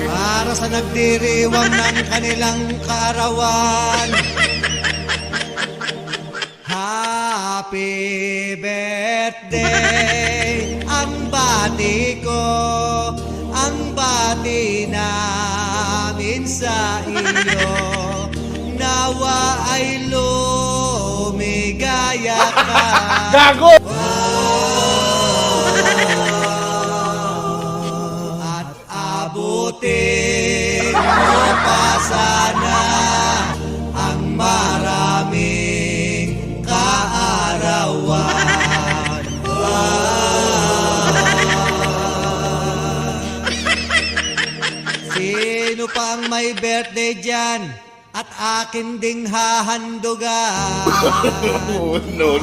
Para sa nagdiriwang ng kanilang kaarawan. Happy birthday, ang bati ko, ang bati namin sa iyo. Nawa ay lumigaya ka. Gago! At abutin mo pa sana ang maraming kaarawan. Sino pang may birthday dyan? At akin ding hahandugan. No.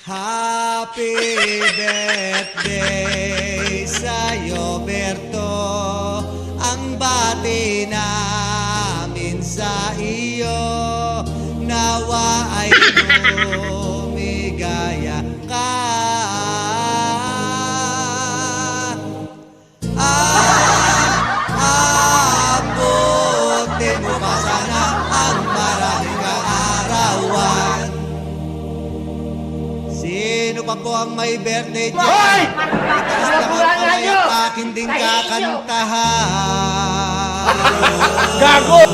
Happy birthday sa'yo, Berto. Ang bati namin sa iyo. Nawa ay lumigaya ka. Abutin mo pa sana ang maraming kaarawan. Sino pa po ang may birthday dyan? Hoy! Itaas lang ang kamay at akin din kakantahan. Gago!